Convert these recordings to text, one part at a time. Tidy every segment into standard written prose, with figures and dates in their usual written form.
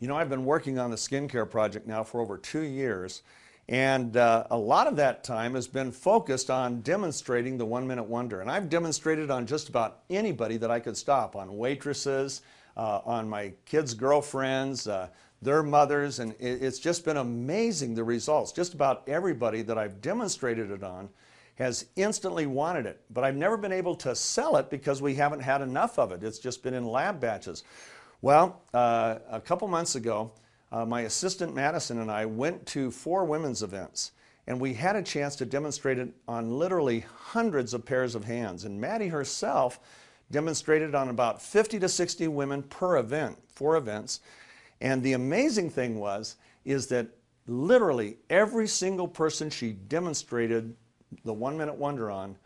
You know, I've been working on the skincare project now for over 2 years, and a lot of that time has been focused on demonstrating the 1 Minute Wonder. And I've demonstrated on just about anybody that I could stop, on waitresses, on my kids' girlfriends, their mothers, and it's just been amazing, the results. Just about everybody that I've demonstrated it on has instantly wanted it, but I've never been able to sell it because we haven't had enough of it. It's just been in lab batches. Well, a couple months ago, my assistant Madison and I went to 4 women's events, and we had a chance to demonstrate it on literally hundreds of pairs of hands. And Maddie herself demonstrated on about 50 to 60 women per event, 4 events. And the amazing thing is that literally every single person she demonstrated the 1 Minute Wonder on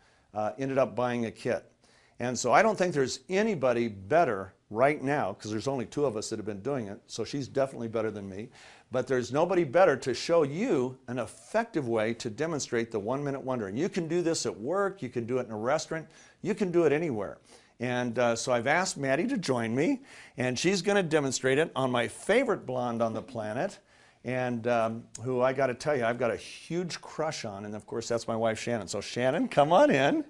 ended up buying a kit. And so I don't think there's anybody better right now, because there's only 2 of us that have been doing it, so she's definitely better than me, but there's nobody better to show you an effective way to demonstrate the 1 Minute Wonder. And you can do this at work, you can do it in a restaurant, you can do it anywhere. And so I've asked Maddie to join me, and she's going to demonstrate it on my favorite blonde on the planet, and who I got to tell you, I've got a huge crush on, and of course that's my wife Shannon. So Shannon, come on in.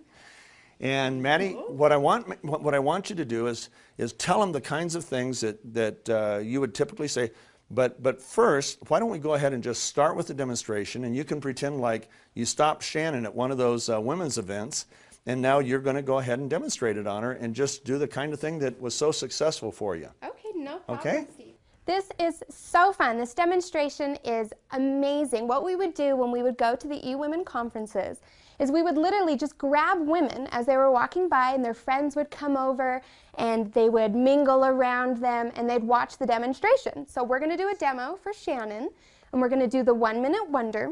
And Maddie, what I want you to do is tell them the kinds of things that you would typically say. But first, why don't we go ahead and just start with the demonstration, and you can pretend like you stopped Shannon at one of those women's events, and now you're going to go ahead and demonstrate it on her and just do the kind of thing that was so successful for you. Okay, no problem, okay? Steve. This is so fun. This demonstration is amazing. What we would do when we would go to the eWomen conferences is we would literally just grab women as they were walking by, and their friends would come over and they would mingle around them and they'd watch the demonstration. So we're going to do a demo for Shannon, and we're going to do the 1 Minute Wonder.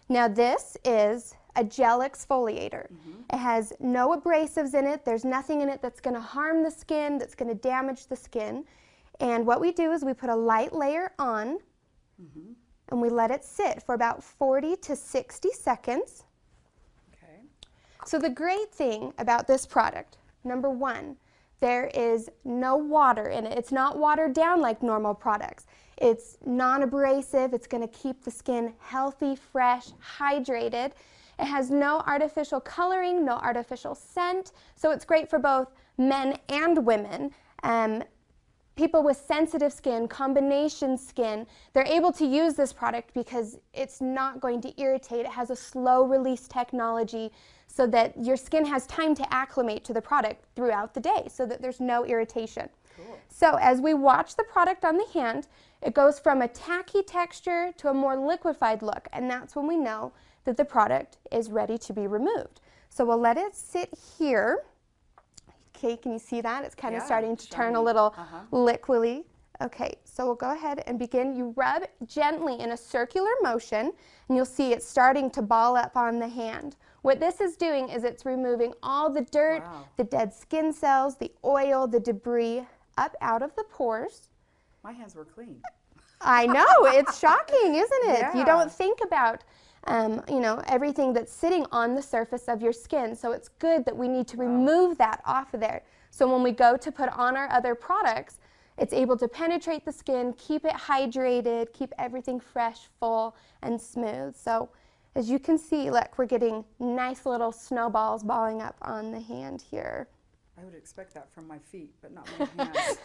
Now this is a gel exfoliator. It has no abrasives in it. There's nothing in it that's going to harm the skin, that's going to damage the skin. And what we do is we put a light layer on, and we let it sit for about 40 to 60 seconds. So the great thing about this product, number 1, there is no water in it. It's not watered down like normal products. It's non-abrasive. It's going to keep the skin healthy, fresh, hydrated. It has no artificial coloring, no artificial scent. So it's great for both men and women. People with sensitive skin, combination skin, they're able to use this product because it's not going to irritate. It has a slow release technology so that your skin has time to acclimate to the product throughout the day so that there's no irritation. Cool. So as we watch the product on the hand, it goes from a tacky texture to a more liquefied look, and that's when we know that the product is ready to be removed. So we'll let it sit here. Okay, can you see that? It's kind of starting to turn a little liquidy. Okay, so we'll go ahead and begin. You rub gently in a circular motion, and you'll see it's starting to ball up on the hand. What this is doing is it's removing all the dirt, the dead skin cells, the oil, the debris up out of the pores. My hands were clean. I know, it's shocking, isn't it? Yeah. You don't think about you know, everything that's sitting on the surface of your skin. So it's good that we need to remove that off of there. So when we go to put on our other products, it's able to penetrate the skin, keep it hydrated, keep everything fresh, full, and smooth. So as you can see, look, we're getting nice little snowballs balling up on the hand here. I would expect that from my feet, but not my hands.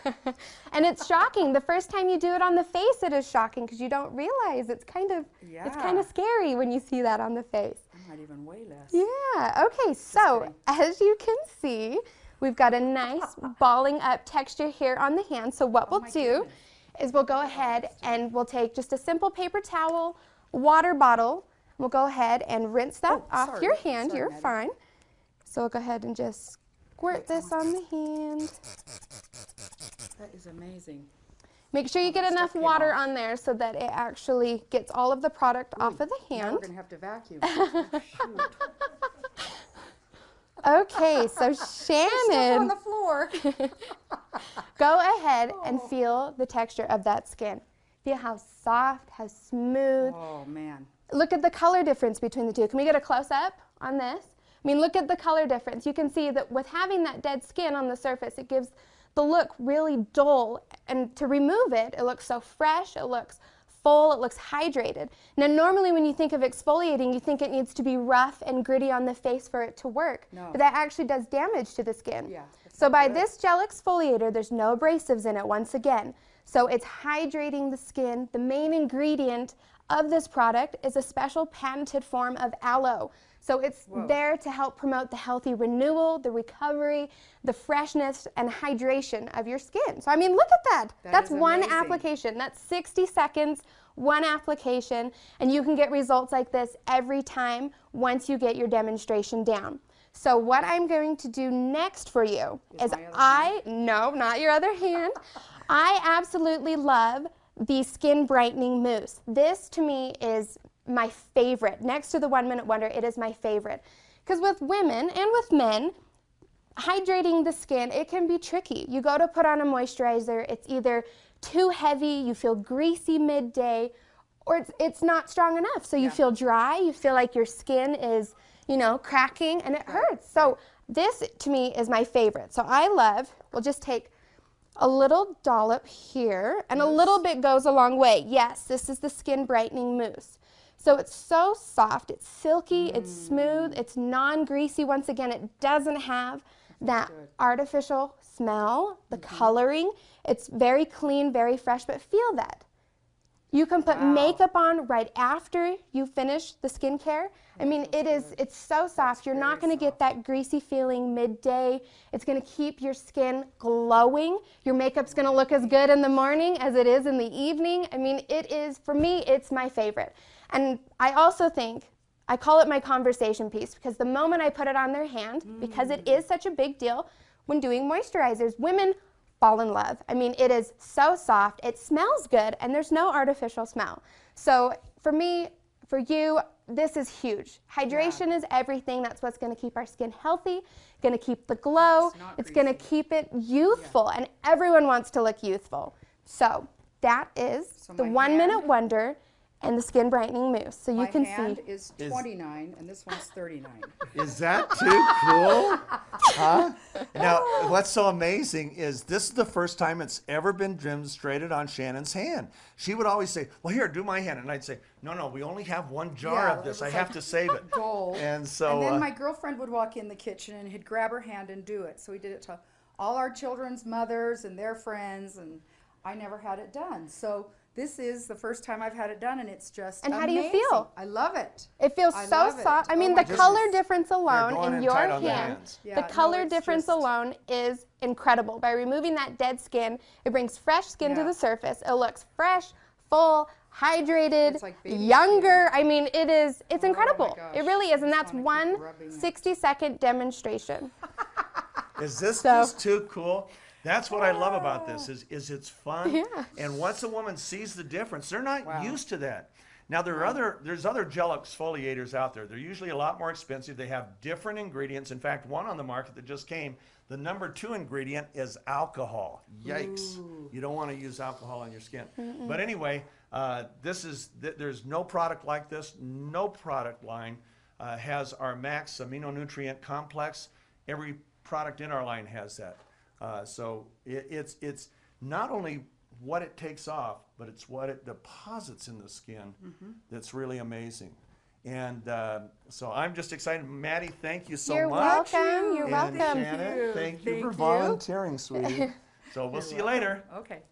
And it's shocking. The first time you do it on the face, it is shocking because you don't realize it's kind of scary when you see that on the face. I might even weigh less. Yeah. Okay. So as you can see, we've got a nice balling up texture here on the hand. So what we'll do is we'll go ahead and we'll take just a simple paper towel, water bottle. We'll go ahead and rinse that off your hand. You're fine. So we'll go ahead and just squirt this on the hand. That is amazing. Make sure you get enough water on there so that it actually gets all of the product off of the hand. Now we're going to have to vacuum. Oh, shoot. Okay, so Shannon, on the floor. Go ahead and feel the texture of that skin. Feel how soft, how smooth. Oh, man. Look at the color difference between the two. Can we get a close-up on this? I mean, look at the color difference. You can see that with having that dead skin on the surface, it gives the look really dull. And to remove it, it looks so fresh, it looks full, it looks hydrated. Now normally when you think of exfoliating, you think it needs to be rough and gritty on the face for it to work. No. But that actually does damage to the skin. Yeah, that's So not by good. this gel exfoliator, there's no abrasives in it once again. So it's hydrating the skin. The main ingredient of this product is a special patented form of aloe. So it's Whoa. there to help promote the healthy renewal, the recovery, the freshness, and hydration of your skin. So I mean, look at that. That That's is one amazing. application. That's 60 seconds, one application, and you can get results like this every time once you get your demonstration down. So what I'm going to do next for you is my other no, not your other hand. I absolutely love the Skin Brightening Mousse. This to me is my favorite. Next to the 1 Minute Wonder, it is my favorite. Because with women and with men, hydrating the skin, it can be tricky. You go to put on a moisturizer, it's either too heavy, you feel greasy midday, or it's not strong enough. So you feel dry, you feel like your skin is, you know, cracking, and it hurts. So this to me is my favorite. So I love, we'll just take a little dollop here, and a little bit goes a long way. Yes, this is the Skin Brightening Mousse. So it's so soft, it's silky, it's smooth, it's non-greasy. Once again, it doesn't have that artificial smell, the coloring. It's very clean, very fresh, but feel that. You can put makeup on right after you finish the skincare. I mean, it's so soft. You're not going to get that greasy feeling midday. It's going to keep your skin glowing. Your makeup's going to look as good in the morning as it is in the evening. I mean, it is, for me, it's my favorite. And I also think, I call it my conversation piece, because the moment I put it on their hand, because it is such a big deal when doing moisturizers, women fall in love. I mean, it is so soft, it smells good, and there's no artificial smell. So for me, for you, this is huge. Hydration is everything. That's what's going to keep our skin healthy, going to keep the glow. It's going to keep it youthful, and everyone wants to look youthful. So that is the my 1 Minute hand- Wonder and the Skin Brightening Mousse. So you My can hand see. is 29 and this one's 39. Is that too cool? Huh? Now, what's so amazing is this is the first time it's ever been demonstrated on Shannon's hand. She would always say, well, here, do my hand. And I'd say, no, no, we only have one jar Yeah, of this. it I was have like to save it. Gold. And so, And then my girlfriend would walk in the kitchen and he'd grab her hand and do it. So we did it to all our children's mothers and their friends, and I never had it done. So this is the first time I've had it done, and it's just And how do you amazing. feel? I love it. It feels I so love it. soft. I Oh mean, my the color goodness. difference alone going in in your tight on the hand, hands. Yeah, the no, color it's difference just- alone is incredible. By removing that dead skin, it brings fresh skin to Yeah. the surface. It looks fresh, full, hydrated, It's like baby younger. I mean, it's my incredible. gosh. It really is, and I that's just wanna keep one rubbing it. 60-second demonstration. is this So- just too cool? That's what I love about this is it's fun. Yeah. And once a woman sees the difference, they're not Wow. used to that. Now there's other gel exfoliators out there. They're usually a lot more expensive. They have different ingredients. In fact, one on the market that just came, the number 2 ingredient is alcohol. Yikes. You don't want to use alcohol on your skin. But anyway, there's no product like this. No product line has our max amino nutrient complex. Every product in our line has that. So it's not only what it takes off, but it's what it deposits in the skin that's really amazing. And so I'm just excited. Maddie, thank you so You're much. welcome. You're And welcome. Shannon, thank you Thank for you. volunteering, sweetie. So we'll see you later. Okay.